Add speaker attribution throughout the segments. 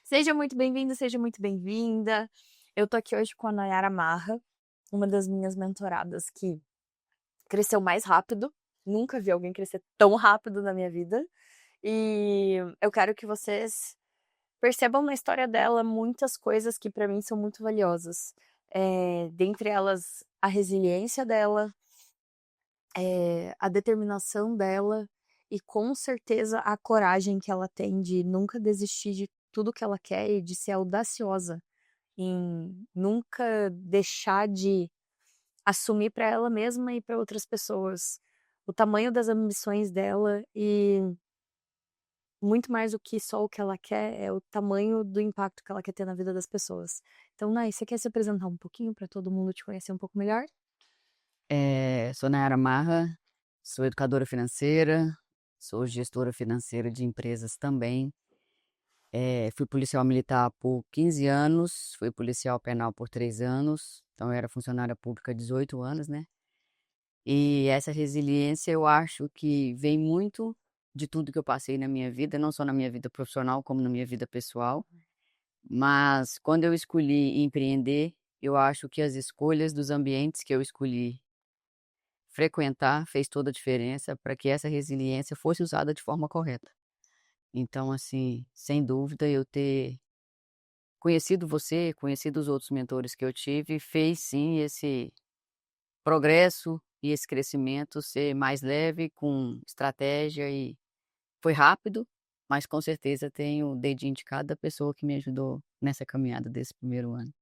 Speaker 1: Seja muito bem-vindo, seja muito bem-vinda. Eu tô aqui hoje com a Nayara Marra, uma das minhas mentoradas que cresceu mais rápido. Nunca vi alguém crescer tão rápido na minha vida. E eu quero que vocês percebam na história dela muitas coisas que pra mim são muito valiosas. Dentre elas, a resiliência dela, a determinação dela e com certeza a coragem que ela tem de nunca desistir de tudo que ela quer e de ser audaciosa em nunca deixar de assumir para ela mesma e para outras pessoas o tamanho das ambições dela e muito mais do que só o que ela quer, é o tamanho do impacto que ela quer ter na vida das pessoas. Então, Nai, você quer se apresentar um pouquinho para todo mundo te conhecer um pouco melhor?
Speaker 2: Sou Nayara Marra, sou educadora financeira, sou gestora financeira de empresas também. Fui policial militar por 15 anos, fui policial penal por 3 anos, então eu era funcionária pública há 18 anos, né. E essa resiliência eu acho que vem muito de tudo que eu passei na minha vida, não só na minha vida profissional, como na minha vida pessoal. Mas quando eu escolhi empreender, eu acho que as escolhas dos ambientes que eu escolhi frequentar fez toda a diferença para que essa resiliência fosse usada de forma correta. Então, assim, sem dúvida, eu ter conhecido você, conhecido os outros mentores que eu tive, fez sim esse progresso e esse crescimento ser mais leve, com estratégia e foi rápido, mas com certeza tenho o dedinho de cada pessoa que me ajudou nessa caminhada desse primeiro ano.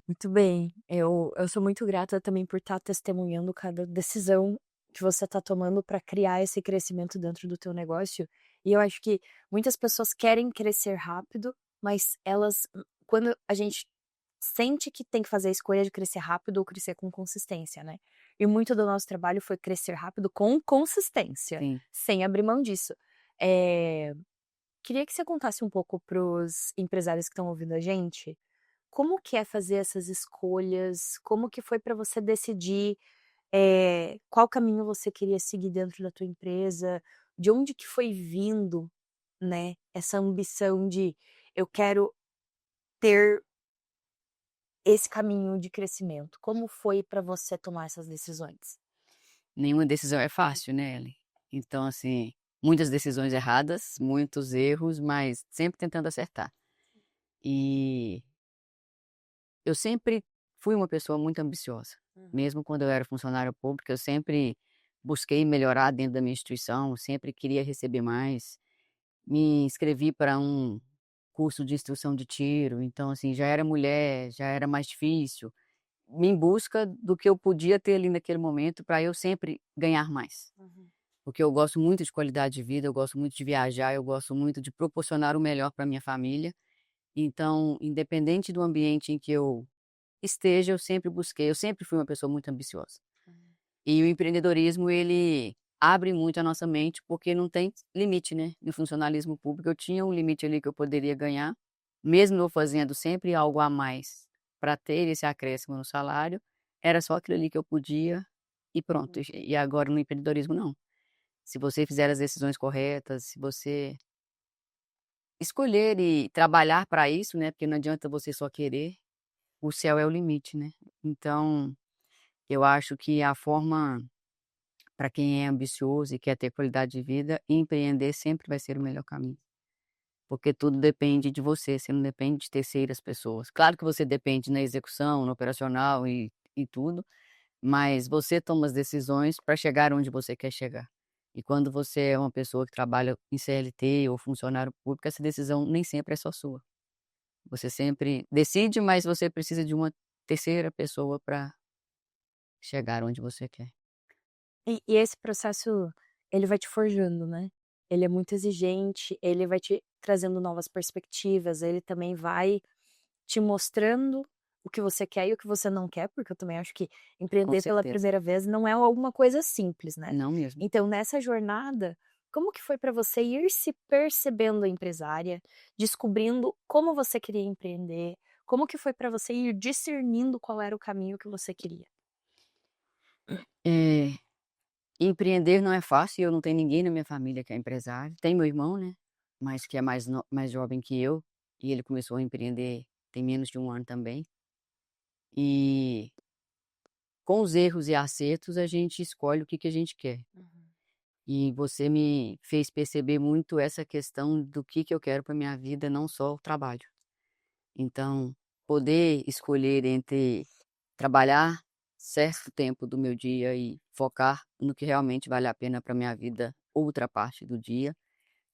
Speaker 1: Muito bem. Eu sou muito grata também por estar testemunhando cada decisão que você está tomando para criar esse crescimento dentro do teu negócio. E eu acho que muitas pessoas querem crescer rápido, mas elas quando a gente sente que tem que fazer a escolha de crescer rápido ou crescer com consistência, né. E muito do nosso trabalho foi crescer rápido com consistência,
Speaker 2: Sim.
Speaker 1: sem abrir mão disso. Eh, Queria que você contasse um pouco para os empresários que estão ouvindo a gente, como que é fazer essas escolhas? Como que foi para você decidir, qual caminho você queria seguir dentro da tua empresa? De onde que foi vindo, né, essa ambição de: "Eu quero ter esse caminho de crescimento"? Como foi para você tomar essas decisões?
Speaker 2: Nenhuma decisão é fácil, né, Ellen. Então, assim, muitas decisões erradas, muitos erros, mas sempre tentando acertar. E eu sempre fui uma pessoa muito ambiciosa.
Speaker 1: Uhum.
Speaker 2: Mesmo quando eu era funcionária pública, eu sempre busquei melhorar dentro da minha instituição, sempre queria receber mais. Me inscrevi para um curso de instrução de tiro, então, assim, já era mulher, já era mais difícil. Em busca do que eu podia ter ali naquele momento para eu sempre ganhar mais.
Speaker 1: Uhum.
Speaker 2: Porque eu gosto muito de qualidade de vida, eu gosto muito de viajar, eu gosto muito de proporcionar o melhor para minha família. Então, independente do ambiente em que eu esteja, eu sempre fui uma pessoa muito ambiciosa.
Speaker 1: Uhum.
Speaker 2: E o empreendedorismo ele abre muito a nossa mente, porque não tem limite, né. No funcionalismo público eu tinha um limite ali que eu poderia ganhar, mesmo eu fazendo sempre algo a mais para ter esse acréscimo no salário, era só aquilo ali que eu podia e pronto.
Speaker 1: Uhum.
Speaker 2: E agora no empreendedorismo não. Se você fizer as decisões corretas, se você escolher e trabalhar para isso, né, porque não adianta você só querer, o céu é o limite, né. Então, eu acho que a forma para quem é ambicioso e quer ter qualidade de vida, empreender sempre vai ser o melhor caminho, porque tudo depende de você não depende de terceiras pessoas. Claro que você depende na execução, no operacional e tudo, mas você toma as decisões para chegar onde você quer chegar. E quando você é uma pessoa que trabalha em CLT ou funcionário público, essa decisão nem sempre é só sua. Você sempre decide, mas você precisa de uma terceira pessoa para chegar onde você quer.
Speaker 1: E esse processo, ele vai te forjando, né. Ele é muito exigente, ele vai te trazendo novas perspectivas, ele também vai te mostrando o que você quer e o que você não quer, porque eu também acho que
Speaker 2: Com
Speaker 1: empreender pela
Speaker 2: certeza.
Speaker 1: primeira vez não é alguma coisa simples, né.
Speaker 2: Não mesmo.
Speaker 1: Então nessa jornada, como que foi para você ir se percebendo empresária, descobrindo como você queria empreender, como que foi para você ir discernindo qual era o caminho que você queria?
Speaker 2: Eh Empreender não é fácil, eu não tenho ninguém na minha família que é empresário. Tem meu irmão, né, mas que é mais jovem que eu, e ele começou a empreender tem menos de 1 ano também. E com os erros e acertos, a gente escolhe o que que a gente quer.
Speaker 1: Uhum.
Speaker 2: E você me fez perceber muito essa questão do que eu quero para minha vida, não só o trabalho. Então, poder escolher entre trabalhar certo tempo do meu dia e focar no que realmente vale a pena para minha vida, outra parte do dia,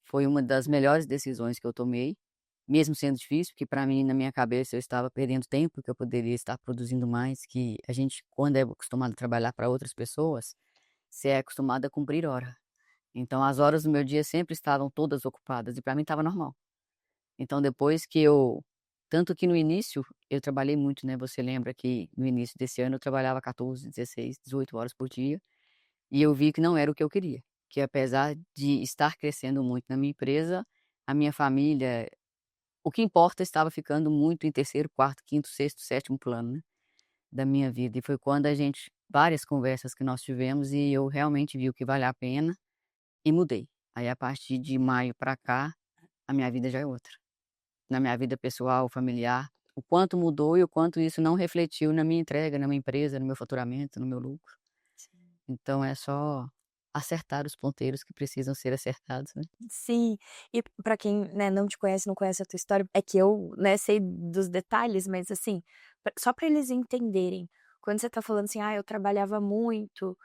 Speaker 2: foi uma das melhores decisões que eu tomei, mesmo sendo difícil, porque para mim, na minha cabeça, eu estava perdendo tempo, que eu poderia estar produzindo mais, que a gente, quando é acostumado a trabalhar para outras pessoas, você é acostumado a cumprir hora. Então, as horas do meu dia sempre estavam todas ocupadas e para mim estava normal. Então, depois que eu tanto que no início eu trabalhei muito, né, você lembra que no início desse ano eu trabalhava 14, 16, 18 horas por dia, e eu vi que não era o que eu queria, que apesar de estar crescendo muito na minha empresa, a minha família, o que importa estava ficando muito em terceiro, quarto, quinto, sexto, sétimo plano, né, da minha vida. E foi quando a gente várias conversas que nós tivemos e eu realmente vi o que vale a pena e mudei. Aí a partir de maio para cá, a minha vida já é outra. Na minha vida pessoal, familiar, o quanto mudou e o quanto isso não refletiu na minha entrega, na minha empresa, no meu faturamento, no meu lucro.
Speaker 1: Sim.
Speaker 2: Então é só acertar os ponteiros que precisam ser acertados, né.
Speaker 1: Sim, e pra quem, né, não te conhece, não conhece a tua história, é que eu, né, sei dos detalhes, mas assim, só pra eles entenderem, quando você tá falando assim: "Ah, eu trabalhava muito",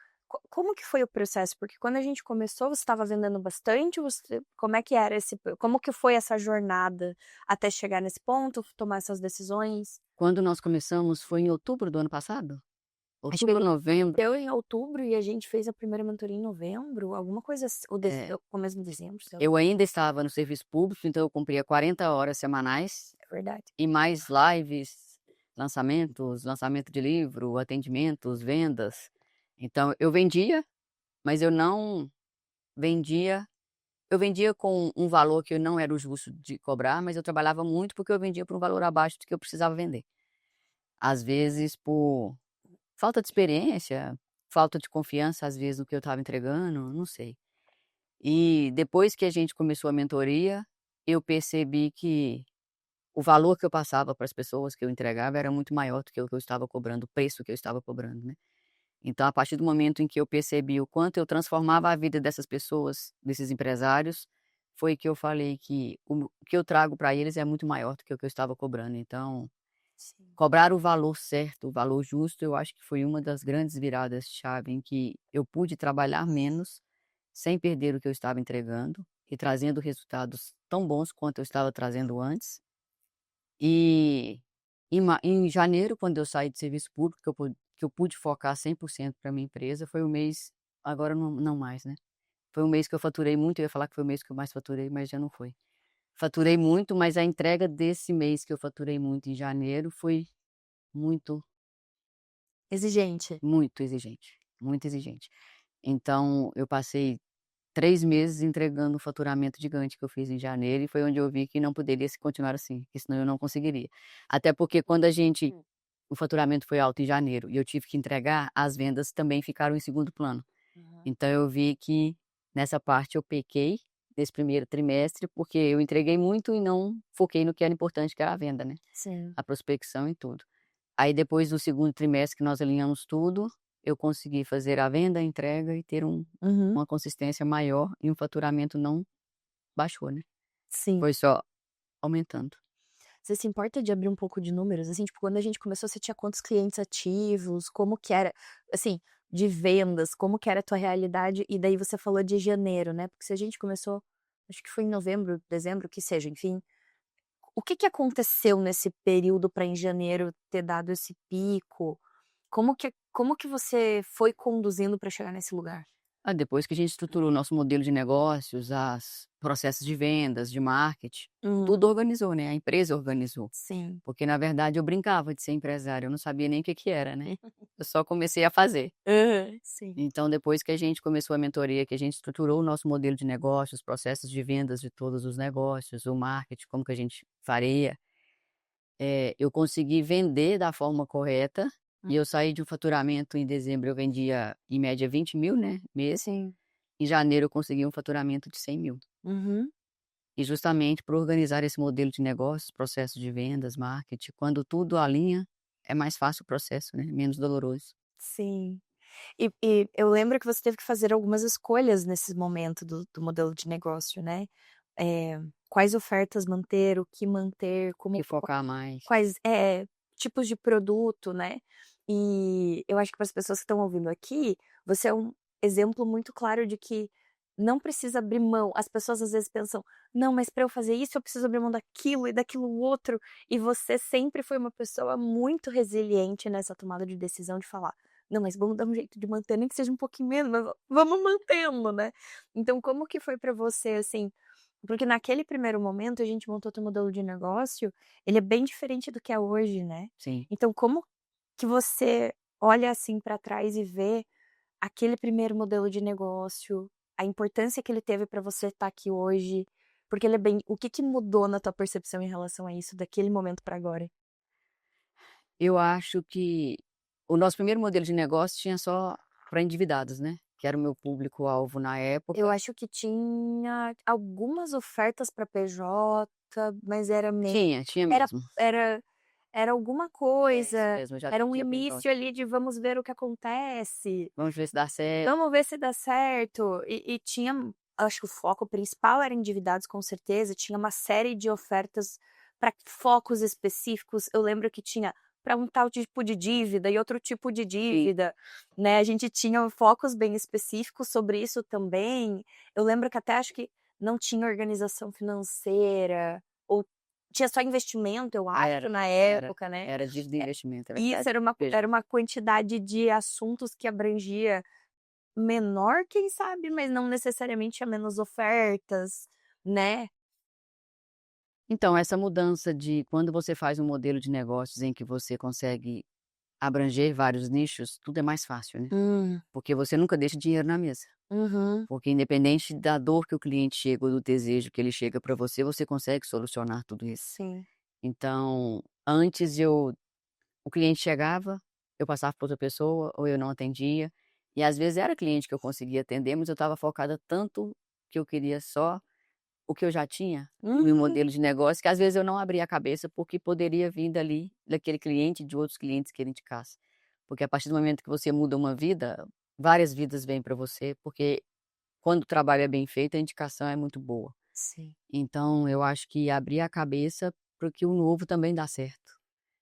Speaker 1: como que foi o processo? Porque quando a gente começou, você estava vendendo bastante, você como é que era como que foi essa jornada até chegar nesse ponto, tomar essas decisões?
Speaker 2: Quando nós começamos foi em outubro do ano passado?
Speaker 1: Acho que
Speaker 2: Outubro, novembro,
Speaker 1: deu em outubro e a gente fez a primeira mentoria em novembro, alguma coisa assim,
Speaker 2: é,
Speaker 1: ou começo de dezembro, sei lá.
Speaker 2: eu ainda estava no serviço público, então eu cumpria 40 horas semanais
Speaker 1: É verdade.
Speaker 2: e mais lives, lançamentos, lançamento de livro, atendimentos, vendas. Então eu vendia, mas eu não vendia. Eu vendia com um valor que eu não era o justo de cobrar, mas eu trabalhava muito, porque eu vendia por um valor abaixo do que eu precisava vender. Às vezes por falta de experiência, falta de confiança, às vezes, no que eu estava entregando, não sei. E depois que a gente começou a mentoria, eu percebi que o valor que eu passava para as pessoas que eu entregava era muito maior do que o que eu estava cobrando, o preço que eu estava cobrando, né. Então, a partir do momento em que eu percebi o quanto eu transformava a vida dessas pessoas, desses empresários, foi que eu falei que o que eu trago para eles é muito maior do que o que eu estava cobrando. Então,
Speaker 1: Sim.
Speaker 2: cobrar o valor certo, o valor justo, eu acho que foi uma das grandes viradas de chave em que eu pude trabalhar menos, sem perder o que eu estava entregando e trazendo resultados tão bons quanto eu estava trazendo antes. E em janeiro, quando eu saí do serviço público, que eu pude focar 100% para minha empresa, foi o mês agora não mais, né. Foi um mês que eu faturei muito, eu ia falar que foi o mês que eu mais faturei, mas já não foi. Faturei muito, mas a entrega desse mês que eu faturei muito em janeiro foi muito,
Speaker 1: Exigente.
Speaker 2: muito exigente, muito exigente. Então eu passei 3 meses entregando o faturamento gigante que eu fiz em janeiro e foi onde eu vi que não poderia se continuar assim, porque senão eu não conseguiria. Até porque quando a gente o faturamento foi alto em janeiro e eu tive que entregar, as vendas também ficaram em segundo plano.
Speaker 1: Uhum.
Speaker 2: Então eu vi que nessa parte eu pequei nesse primeiro trimestre, porque eu entreguei muito e não foquei no que era importante, que era a venda, né,
Speaker 1: Sim.
Speaker 2: a prospecção e tudo. Aí depois do segundo trimestre que nós alinhamos tudo, eu consegui fazer a venda, a entrega e ter
Speaker 1: Uhum.
Speaker 2: uma consistência maior e o faturamento não baixou, né,
Speaker 1: Sim.
Speaker 2: foi só aumentando.
Speaker 1: Você se importa de abrir um pouco de números, assim, tipo, quando a gente começou, você tinha quantos clientes ativos? Como que era, assim, de vendas, como que era a tua realidade? E daí você falou de janeiro, né, porque se a gente começou, acho que foi em novembro, dezembro, que seja, enfim, o que que aconteceu nesse período para em janeiro ter dado esse pico? Como que você foi conduzindo para chegar nesse lugar?
Speaker 2: Ah, depois que a gente estruturou o nosso modelo de negócios, as processos de vendas, de marketing,
Speaker 1: Uhum.
Speaker 2: tudo organizou, né, a empresa organizou.
Speaker 1: Sim.
Speaker 2: Porque na verdade eu brincava de ser empresária, eu não sabia nem o que que era, né. Eu só comecei a fazer.
Speaker 1: Aham, sim.
Speaker 2: Então depois que a gente começou a mentoria, que a gente estruturou o nosso modelo de negócios, processos de vendas de todos os negócios, o marketing, como que a gente faria, eu consegui vender da forma correta, e eu saí de um faturamento em dezembro eu vendia em média 20.000, né, mês.
Speaker 1: Sim.
Speaker 2: Em janeiro eu consegui um faturamento de 100.000.
Speaker 1: Uhum.
Speaker 2: E justamente por organizar esse modelo de negócios, processo de vendas, marketing, quando tudo alinha, é mais fácil o processo, né, menos doloroso.
Speaker 1: Sim. E eu lembro que você teve que fazer algumas escolhas nesse momento do modelo de negócio, né. Quais ofertas manter, o que manter,
Speaker 2: O que
Speaker 1: como
Speaker 2: focar mais.
Speaker 1: quais tipos de produto, né. E eu acho que para as pessoas que estão ouvindo aqui, você é um exemplo muito claro de que não precisa abrir mão. As pessoas às vezes pensam: "Não, mas para eu fazer isso eu preciso abrir mão daquilo e daquilo outro", e você sempre foi uma pessoa muito resiliente nessa tomada de decisão de falar: "Não, mas vamos dar um jeito de manter, nem que seja um pouquinho menos, mas vamos mantendo", né. Então como que foi para você, assim, porque naquele primeiro momento a gente montou teu modelo de negócio, ele é bem diferente do que é hoje, né.
Speaker 2: Sim.
Speaker 1: Então como que você olha, assim, para trás e vê aquele primeiro modelo de negócio, a importância que ele teve para você estar aqui hoje, porque ele é bem o que que mudou na tua percepção em relação a isso, daquele momento para agora?
Speaker 2: Eu acho que o nosso primeiro modelo de negócio tinha só para endividados, né, que era o meu público-alvo na
Speaker 1: Eu
Speaker 2: época.
Speaker 1: acho que tinha algumas ofertas para PJ, mas era meio
Speaker 2: Tinha
Speaker 1: era
Speaker 2: mesmo.
Speaker 1: era era alguma
Speaker 2: É, isso
Speaker 1: coisa,
Speaker 2: mesmo, eu já
Speaker 1: era um
Speaker 2: atendia PJ.
Speaker 1: início ali de vamos ver o que acontece,
Speaker 2: Vamos ver se dá certo.
Speaker 1: vamos ver se dá certo, e tinha acho que o foco principal era endividados com certeza, tinha uma série de ofertas para focos específicos, eu lembro que tinha para um tal tipo de dívida e outro tipo de
Speaker 2: Sim.
Speaker 1: dívida, né, a gente tinha focos bem específicos sobre isso também. Eu lembro que até acho que não tinha organização financeira, ou tinha só investimento, eu acho,
Speaker 2: Era,
Speaker 1: na
Speaker 2: era,
Speaker 1: época, né.
Speaker 2: era dívida de investimento, é
Speaker 1: E isso
Speaker 2: verdade.
Speaker 1: era
Speaker 2: PJ.
Speaker 1: uma quantidade de assuntos que abrangia menor, quem sabe, mas não necessariamente tinha menos ofertas, né.
Speaker 2: Então, essa mudança de quando você faz um modelo de negócios em que você consegue abranger vários nichos, tudo é mais fácil, né,
Speaker 1: Hum.
Speaker 2: porque você nunca deixa dinheiro na mesa.
Speaker 1: Uhum.
Speaker 2: Porque independente da dor que o cliente chega ou do desejo que ele chega para você, você consegue solucionar tudo isso.
Speaker 1: Sim.
Speaker 2: Então, antes o cliente chegava, eu passava para outra pessoa ou eu não atendia, e às vezes era cliente que eu conseguia atender, mas eu estava focada tanto que eu queria só o que eu já tinha, no meu
Speaker 1: Uhum.
Speaker 2: modelo de negócio, que às vezes eu não abria a cabeça, porque poderia vir dali, daquele cliente, de outros clientes que ele indicasse. Porque a partir do momento que você muda uma vida, várias vidas vêm para você, porque quando o trabalho é bem feito, a indicação é muito boa.
Speaker 1: Sim.
Speaker 2: Então eu acho que abrir a cabeça para que o novo também dá certo.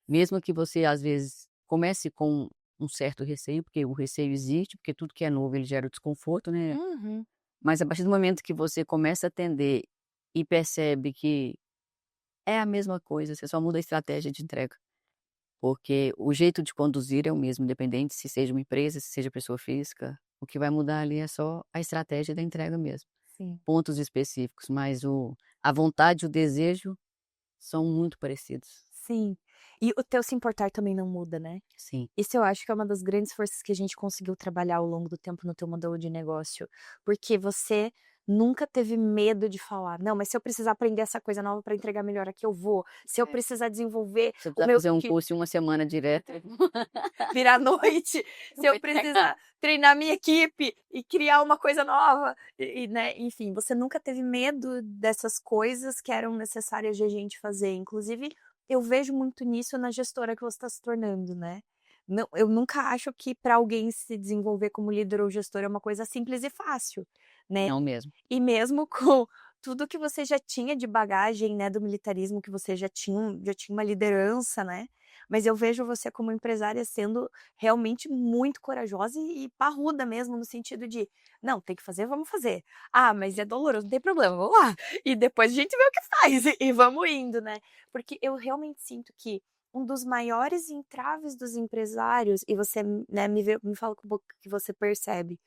Speaker 2: Mesmo que você, às vezes, comece com um certo receio, porque o receio existe, porque tudo que é novo ele gera o desconforto, né.
Speaker 1: Uhum.
Speaker 2: Mas a partir do momento que você começa a atender e percebe que é a mesma coisa, você só muda a estratégia de entrega. Porque o jeito de conduzir é o mesmo, independente se seja uma empresa, se seja pessoa física, o que vai mudar ali é só a estratégia da entrega mesmo.
Speaker 1: Sim.
Speaker 2: Pontos específicos, mas a vontade e o desejo são muito parecidos.
Speaker 1: Sim. E o teu se importar também não muda, né.
Speaker 2: Sim.
Speaker 1: Isso eu acho que é uma das grandes forças que a gente conseguiu trabalhar ao longo do tempo no teu modelo de negócio, porque você nunca teve medo de falar: "Não, mas se eu precisar aprender essa coisa nova para entregar melhor aqui, eu vou. Se eu
Speaker 2: É.
Speaker 1: precisar desenvolver
Speaker 2: Se eu
Speaker 1: o
Speaker 2: precisar
Speaker 1: meu
Speaker 2: fazer um
Speaker 1: time
Speaker 2: curso em uma semana direto,
Speaker 1: virar à noite,
Speaker 2: eu
Speaker 1: se
Speaker 2: vou
Speaker 1: eu
Speaker 2: entregar.
Speaker 1: precisar treinar minha equipe e criar uma coisa nova", né, enfim, você nunca teve medo dessas coisas que eram necessárias de a gente fazer. Inclusive, eu vejo muito nisso na gestora que você está se tornando, né. Não, eu nunca acho que para alguém se desenvolver como líder ou gestor é uma coisa simples e fácil, né.
Speaker 2: Não mesmo.
Speaker 1: E mesmo com tudo que você já tinha de bagagem, né, do militarismo, que você já tinha uma liderança, né, mas eu vejo você como empresária sendo realmente muito corajosa e parruda mesmo, no sentido de: "Não, tem que fazer, vamos fazer. Ah, mas é doloroso, não tem problema, vamos lá. E depois a gente vê o que faz", e vamos indo, né. Porque eu realmente sinto que um dos maiores entraves dos empresários, e você, né, me fala um pouco o que você percebe,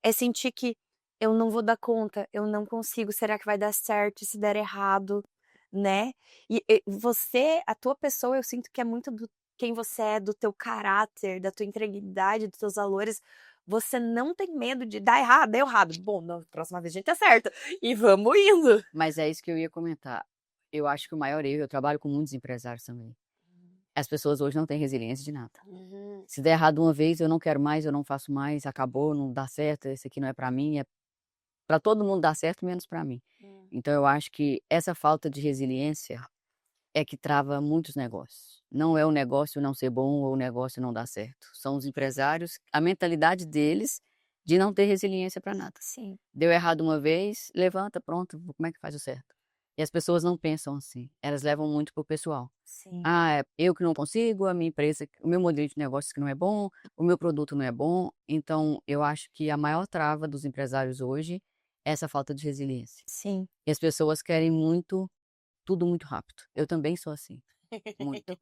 Speaker 1: é sentir que eu não vou dar conta, eu não consigo, será que vai dar certo, e se der errado, né. E você, a tua pessoa, eu sinto que é muito do quem você é, do teu caráter, da tua integridade, dos teus valores. Você não tem medo de dar errado, deu errado, bom, na próxima vez a gente acerta, e vamos indo.
Speaker 2: Mas é isso que eu ia comentar. Eu acho que o maior erro, eu trabalho com muitos empresários também. As pessoas hoje não têm resiliência de nada.
Speaker 1: Uhum.
Speaker 2: Se der errado uma vez, eu não quero mais, eu não faço mais, acabou, não dá certo, esse aqui não é para mim, para todo mundo dar certo, menos para mim. Então eu acho que essa falta de resiliência é que trava muitos negócios. Não é o negócio não ser bom ou o negócio não dar certo. São os empresários, a mentalidade deles de não ter resiliência para nada.
Speaker 1: Sim.
Speaker 2: Deu errado uma vez, levanta, pronto, como é que faz o certo? E as pessoas não pensam assim, elas levam muito pro pessoal.
Speaker 1: Sim.
Speaker 2: Ah, eu que não consigo, a minha empresa, o meu modelo de negócio que não é bom, o meu produto não é bom. Então, eu acho que a maior trava dos empresários hoje é essa falta de resiliência.
Speaker 1: Sim.
Speaker 2: E as pessoas querem muito, tudo muito rápido. Eu também sou assim, muito.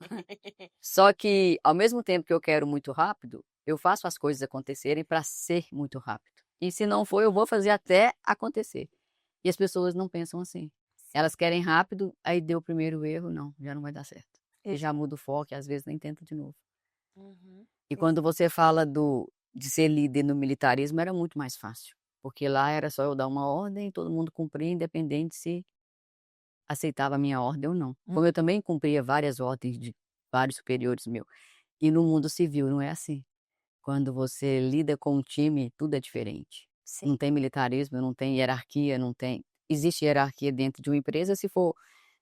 Speaker 2: Só que, ao mesmo tempo que eu quero muito rápido, eu faço as coisas acontecerem para ser muito rápido. E se não for, eu vou fazer até acontecer. E as pessoas não pensam assim. Elas querem rápido, aí deu o primeiro erro, não, já não vai dar certo. E já muda o foco e às vezes nem tenta de novo. E quando você fala de ser líder no militarismo, era muito mais fácil. Porque lá era só eu dar uma ordem e todo mundo cumpria, independente se aceitava a minha ordem ou não. Como eu também cumpria várias ordens de vários superiores meus. E no mundo civil não é assim. Quando você lida com um time, tudo é diferente.
Speaker 1: Sim.
Speaker 2: Não tem militarismo, não tem hierarquia, não tem. Existe hierarquia dentro de uma empresa se for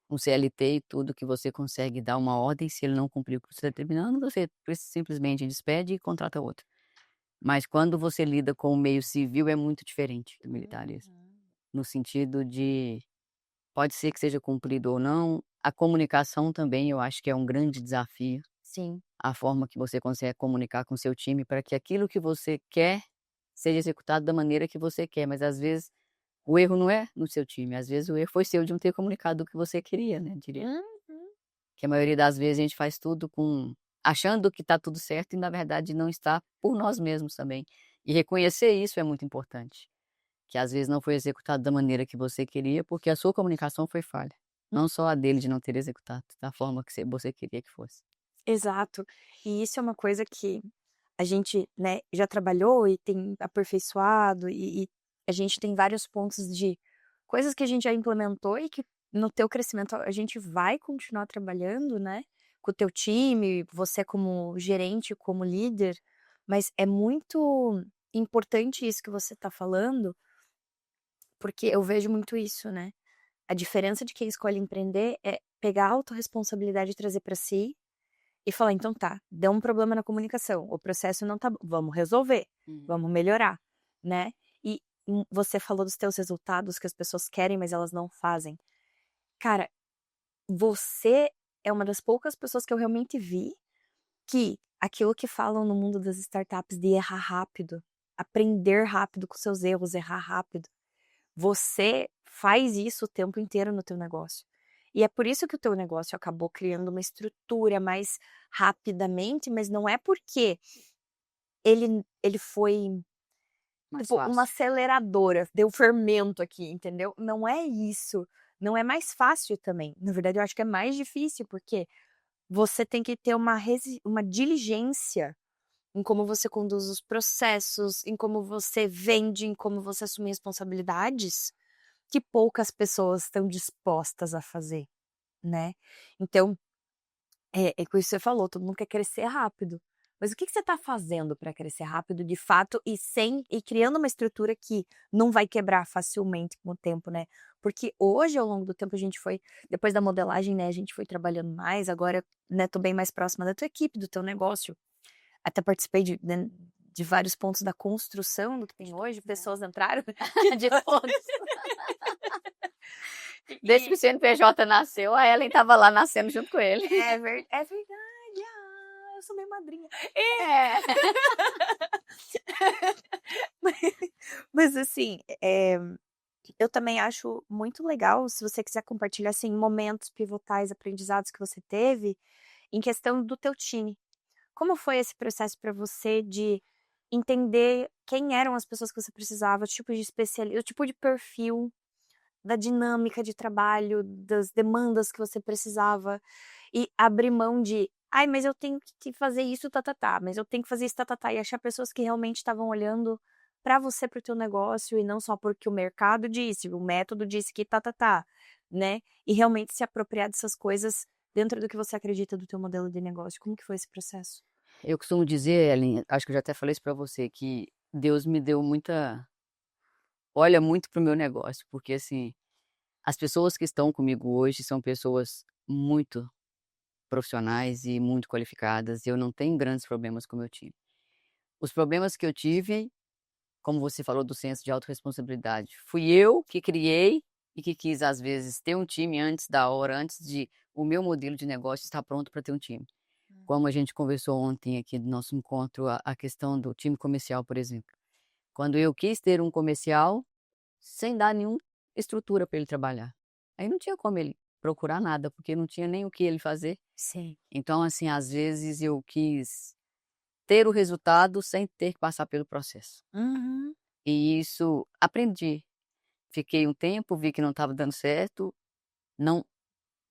Speaker 2: um CLT e tudo que você consegue dar uma ordem, se ele não cumprir o que você está determinando, você simplesmente despede e contrata outro. Mas quando você lida com o meio civil é muito diferente do militarismo. No sentido de, pode ser que seja cumprido ou não, a comunicação também eu acho que é um grande desafio.
Speaker 1: Sim.
Speaker 2: A forma que você consegue comunicar com seu time para que aquilo que você quer seja executado da maneira que você quer, mas às vezes o erro não é no seu time, às vezes o erro foi seu de não ter comunicado o que você queria, né, diria. Que a maioria das vezes a gente faz tudo achando que está tudo certo e na verdade não está por nós mesmos também. E reconhecer isso é muito importante, que às vezes não foi executado da maneira que você queria, porque a sua comunicação foi falha, não só a dele de não ter executado da forma que você queria que fosse.
Speaker 1: Exato. E isso é uma coisa que a gente, né, já trabalhou e tem aperfeiçoado e a gente tem vários pontos de coisas que a gente já implementou e que no teu crescimento a gente vai continuar trabalhando, né, com o teu time, você como gerente, como líder, mas é muito importante isso que você tá falando, porque eu vejo muito isso, né. A diferença de quem escolhe empreender é pegar a autorresponsabilidade e trazer pra si e falar: "Então tá, deu um problema na comunicação, o processo não tá bom, vamos resolver, vamos melhorar", né. E, você falou dos teus resultados que as pessoas querem, mas elas não fazem. Cara, você é uma das poucas pessoas que eu realmente vi que aquilo que falam no mundo das startups de errar rápido, aprender rápido com seus erros, errar rápido, você faz isso o tempo inteiro no teu negócio. E é por isso que o teu negócio acabou criando uma estrutura mais rapidamente, mas não é porque ele foi,
Speaker 2: Mais
Speaker 1: tipo, uma
Speaker 2: fácil.
Speaker 1: aceleradora, deu fermento aqui, entendeu? Não é isso. Não é mais fácil também. Na verdade, eu acho que é mais difícil, porque você tem que ter uma diligência em como você conduz os processos, em como você vende, em como você assume responsabilidades, que poucas pessoas estão dispostas a fazer, né. Então, é com isso que você falou, todo mundo quer crescer rápido. Mas o que que você está fazendo para crescer rápido de fato e criando uma estrutura que não vai quebrar facilmente com o tempo, né. Porque hoje, ao longo do tempo, a gente foi depois da modelagem, né, a gente foi trabalhando mais, agora, né, tô bem mais próxima da tua equipe, do teu negócio. Até participei de vários pontos da construção do que tem hoje, pessoas entraram
Speaker 2: De todos. Desde que o
Speaker 1: e
Speaker 2: CNPJ nasceu, a Ellen estava lá nascendo junto com ele.
Speaker 1: é verdade, eu sou meio madrinha.
Speaker 2: É.
Speaker 1: Mas assim, eu também acho muito legal se você quiser compartilhar, assim, momentos pivotais, aprendizados que você teve, em questão do teu time. Como foi esse processo para você de entender quem eram as pessoas que você precisava, o tipo de perfil, da dinâmica de trabalho, das demandas que você precisava, e abrir mão de: "Ai, mas eu tenho que fazer isso tá-tá-tá, mas eu tenho que fazer isso tá-tá-tá", e achar pessoas que realmente estavam olhando pra você, para o teu negócio e não só porque o mercado disse, o método disse que tá-tá-tá, né, e realmente se apropriar dessas coisas dentro do que você acredita do teu modelo de negócio. Como que foi esse processo?
Speaker 2: Eu costumo dizer, Ellen, acho que eu já até falei isso para você, que Deus me deu muita olha muito para o meu negócio, porque assim, as pessoas que estão comigo hoje são pessoas muito profissionais e muito qualificadas, e eu não tenho grandes problemas com o meu time. Os problemas que eu tive, como você falou do senso de autorresponsabilidade, fui eu que criei e que quis, às vezes, ter um time antes da hora, antes de o meu modelo de negócio estar pronto para ter um time. Como a gente conversou ontem aqui no nosso encontro, a questão do time comercial, por exemplo. Quando eu quis ter um comercial, sem dar nenhuma estrutura para ele trabalhar. Aí não tinha como ele procurar nada, porque não tinha nem o que ele fazer.
Speaker 1: Sim.
Speaker 2: Então, assim, às vezes eu quis ter o resultado sem ter que passar pelo processo.
Speaker 1: Uhum.
Speaker 2: E isso aprendi. Fiquei um tempo, vi que não estava dando certo, não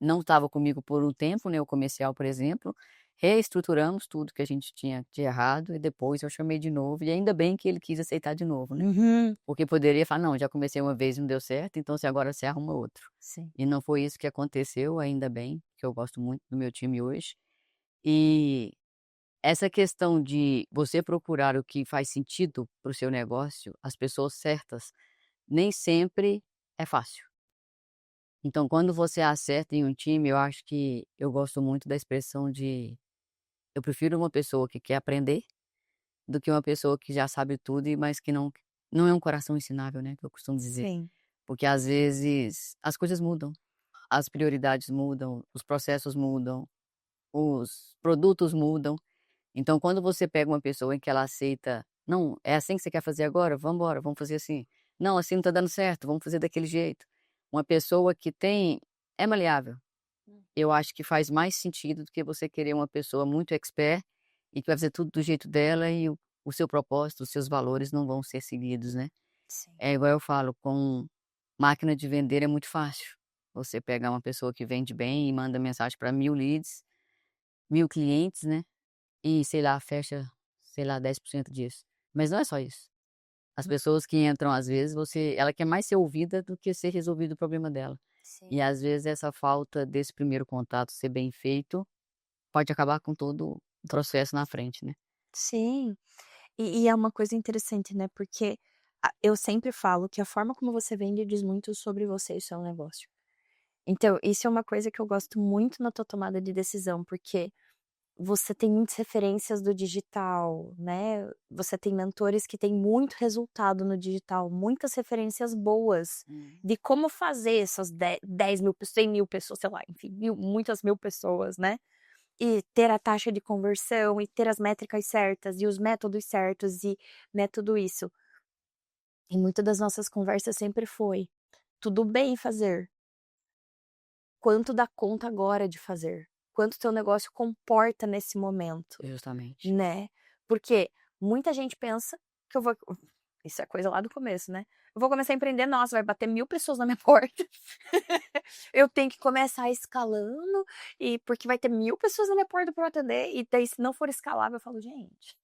Speaker 2: não estava comigo por um tempo, né, o comercial, por exemplo, reestruturamos tudo que a gente tinha de errado e depois eu chamei de novo e ainda bem que ele quis aceitar de novo, né,
Speaker 1: Uhum.
Speaker 2: porque poderia falar: "Não, já comecei uma vez e não deu certo, então se agora você arruma outro".
Speaker 1: Sim.
Speaker 2: E não foi isso que aconteceu, ainda bem, que eu gosto muito do meu time hoje. E essa questão de você procurar o que faz sentido para o seu negócio, as pessoas certas, nem sempre é fácil. Então, quando você acerta em um time, eu acho que eu gosto muito da expressão de eu prefiro uma pessoa que quer aprender do que uma pessoa que já sabe tudo mas que não é um coração ensinável, né, que eu costumo dizer.
Speaker 1: Sim.
Speaker 2: Porque às vezes as coisas mudam, as prioridades mudam, os processos mudam, os produtos mudam. Então, quando você pega uma pessoa em que ela aceita: "Não, é assim que você quer fazer agora? Vamos embora, vamos fazer assim. Não, assim não está dando certo, vamos fazer daquele jeito". Uma pessoa que é maleável. Eu acho que faz mais sentido do que você querer uma pessoa muito expert e que vai fazer tudo do jeito dela e o seu propósito, os seus valores não vão ser seguidos, né.
Speaker 1: Sim.
Speaker 2: É igual eu falo, com máquina de vender é muito fácil. Você pegar uma pessoa que vende bem e manda mensagem para 1000 leads, 1000 clientes, né, e sei lá, fecha, sei lá, 10% disso. Mas não é só isso. As pessoas que entram, às vezes, ela quer mais ser ouvida do que ser resolvido o problema dela. E
Speaker 1: Sim.
Speaker 2: às vezes essa falta desse primeiro contato ser bem feito, pode acabar com todo o processo na frente, né.
Speaker 1: Sim. E é uma coisa interessante, né, porque eu sempre falo que a forma como você vende diz muito sobre você e o seu negócio. Então, isso é uma coisa que eu gosto muito na tua tomada de decisão, porque você tem muitas referências do digital, né, você tem mentores que têm muito resultado no digital, muitas referências boas de como fazer essas 10.000 100.000 pessoas, sei lá, enfim, muitas mil pessoas, né, e ter a taxa de conversão, e ter as métricas certas, e os métodos certos, e, né, tudo isso. E muitas das nossas conversas sempre foi: "Tudo bem fazer, quanto dá conta agora de fazer? Quanto teu negócio comporta nesse momento?",
Speaker 2: Justamente.
Speaker 1: né. Porque muita gente pensa que eu vou isso é coisa lá do começo, né. Eu vou começar a empreender, nossa, vai bater 1000 pessoas na minha porta. Eu tenho que começar escalando, e porque vai ter 1000 pessoas na minha porta pra eu atender, e daí se não for escalável eu falo: "Gente",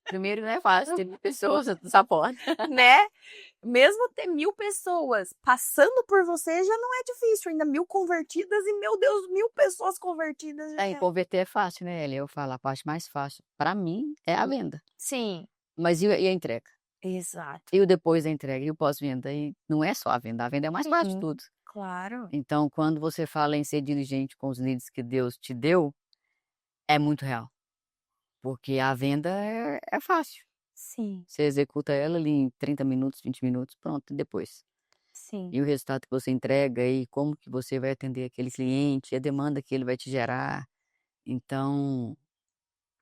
Speaker 2: Primeiro não é fácil ter 1000 pessoas nessa porta.
Speaker 1: né. Mesmo ter 1000 pessoas passando por você já não é difícil, ainda 1000 convertidas e, meu Deus, 1000 pessoas convertidas já
Speaker 2: É, e
Speaker 1: é
Speaker 2: converter é fácil, né, Eli, eu falo, a parte mais fácil pra mim é a venda,
Speaker 1: sim,
Speaker 2: mas e a entrega?
Speaker 1: exato.
Speaker 2: E o depois da entrega? E o pós-venda? E não é só a venda é o mais fácil de
Speaker 1: Uhum.
Speaker 2: tudo.
Speaker 1: Claro.
Speaker 2: Então, quando você fala em ser diligente com os leads que Deus te deu, é muito real, porque a venda é fácil.
Speaker 1: Sim,
Speaker 2: Você executa ela ali em 30 minutos, 20 minutos, pronto, e depois?
Speaker 1: sim,
Speaker 2: E o resultado que você entrega e como que você vai atender aquele cliente, a demanda que ele vai te gerar. Então,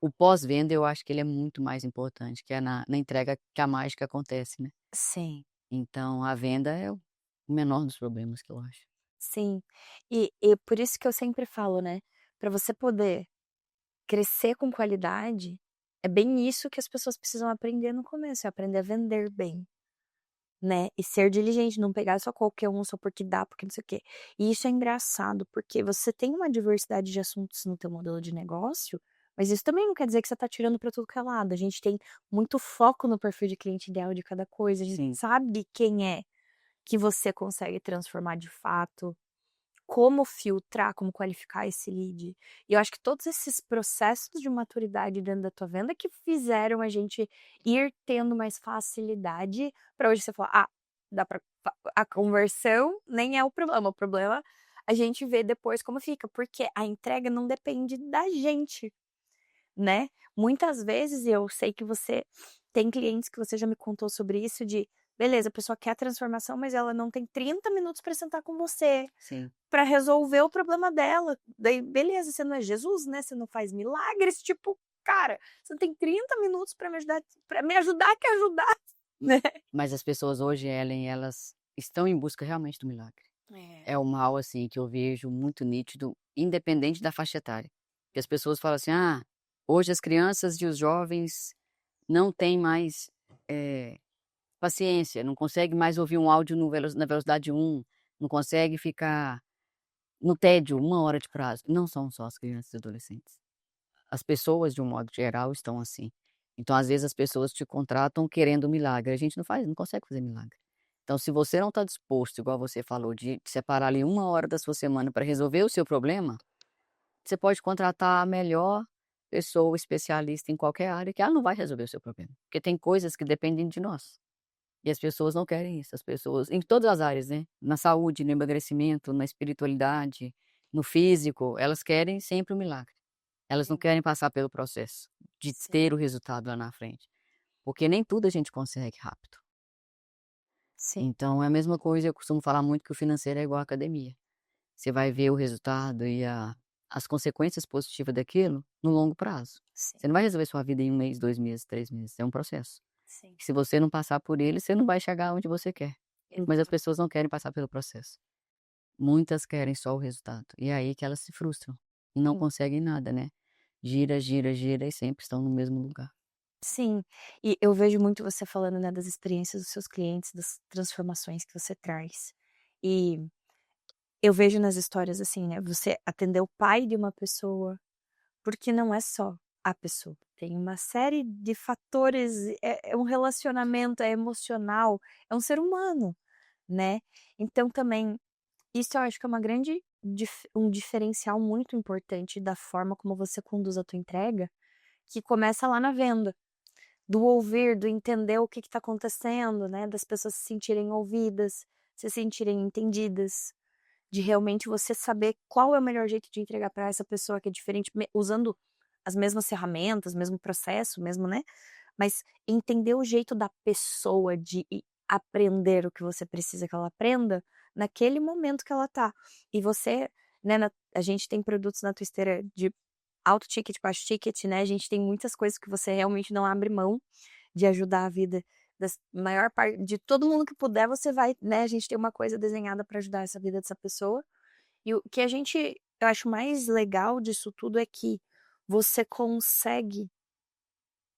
Speaker 2: o pós-venda eu acho que ele é muito mais importante, que é na entrega que a mágica acontece, né.
Speaker 1: sim,
Speaker 2: Então a venda é o menor dos problemas que eu acho.
Speaker 1: sim. E por isso que eu sempre falo, né, para você poder crescer com qualidade, é bem isso que as pessoas precisam aprender no começo, é aprender a vender bem. Né, e ser diligente, não pegar só qualquer um só porque dá, porque não sei o quê. E isso é engraçado, porque você tem uma diversidade de assuntos no teu modelo de negócio, mas isso também não quer dizer que você tá tirando para tudo que é lado. A gente tem muito foco no perfil de cliente ideal de cada coisa, a gente
Speaker 2: Sim,
Speaker 1: sabe quem é que você consegue transformar de fato, como filtrar, como qualificar esse lead. E eu acho que todos esses processos de maturidade dentro da tua venda que fizeram a gente ir tendo mais facilidade para hoje você falar: "Ah, a conversão nem é o problema a gente vê depois como fica, porque a entrega não depende da gente, né. Muitas vezes eu sei que você tem clientes que você já me contou sobre isso de, beleza, a pessoa quer a transformação, mas ela não tem 30 minutos para sentar com você,
Speaker 2: Sim.
Speaker 1: para resolver o problema dela. Daí beleza, você não é Jesus, né, você não faz milagres, tipo, cara, você não tem 30 minutos para me ajudar que ajudar, né.
Speaker 2: Mas as pessoas hoje, Ellen, elas estão em busca realmente do milagre.
Speaker 1: É.
Speaker 2: É o mal, assim, que eu vejo muito nítido, independente da faixa etária. Que as pessoas falam assim: "Ah, hoje as crianças e os jovens não têm mais, paciência, não consegue mais ouvir um áudio no na velocidade um, não consegue ficar no tédio 1 hora de prazo". Não são só as crianças e adolescentes. As pessoas, de um modo geral, estão assim. Então, às vezes, as pessoas te contratam querendo milagre, a gente não consegue fazer milagre. Então, se você não está disposto, igual você falou, de separar ali 1 hora da sua semana para resolver o seu problema, você pode contratar a melhor pessoa especialista em qualquer área, que ela não vai resolver o seu problema, porque tem coisas que dependem de nós. E as pessoas não querem isso, as pessoas em todas as áreas, né, na saúde, no emagrecimento, na espiritualidade, no físico, elas querem sempre o milagre. Elas não
Speaker 1: Sim,
Speaker 2: querem passar pelo processo de
Speaker 1: sim,
Speaker 2: ter o resultado lá na frente, porque nem tudo a gente consegue rápido.
Speaker 1: sim,
Speaker 2: Então é a mesma coisa, eu costumo falar muito que o financeiro é igual à academia. Você vai ver o resultado e as consequências positivas daquilo no longo prazo.
Speaker 1: sim,
Speaker 2: Você não vai resolver sua vida em 1 mês, 2 meses, 3 meses, é um processo.
Speaker 1: sim.
Speaker 2: Se você não passar por ele, você não vai chegar onde você quer. Mas as
Speaker 1: Então,
Speaker 2: pessoas não querem passar pelo processo. Muitas querem só o resultado. E é aí que elas se frustram e não conseguem nada, né. Gira, gira, gira e sempre estão no mesmo lugar.
Speaker 1: sim, e eu vejo muito você falando, né, das experiências dos seus clientes, das transformações que você traz. E eu vejo nas histórias assim, né, você atendeu o pai de uma pessoa, porque não é só a pessoa, tem uma série de fatores, é um relacionamento, é emocional, é um ser humano, né. Então também, isso eu acho que é uma grande um diferencial muito importante da forma como você conduz a tua entrega, que começa lá na venda. Do ouvir, do entender o que está acontecendo, né, das pessoas se sentirem ouvidas, se sentirem entendidas, de realmente você saber qual é o melhor jeito de entregar para essa pessoa que é diferente, usando as mesmas ferramentas, mesmo processo, mesmo, né, mas entender o jeito da pessoa de aprender o que você precisa que ela aprenda, naquele momento que ela tá. E você, né, a gente tem produtos na tua esteira de alto ticket, baixo ticket, né, a gente tem muitas coisas que você realmente não abre mão de ajudar a vida das maior parte de todo mundo que puder, você vai, né, a gente tem uma coisa desenhada para ajudar essa vida dessa pessoa. E o que a gente eu acho mais legal disso tudo é que você consegue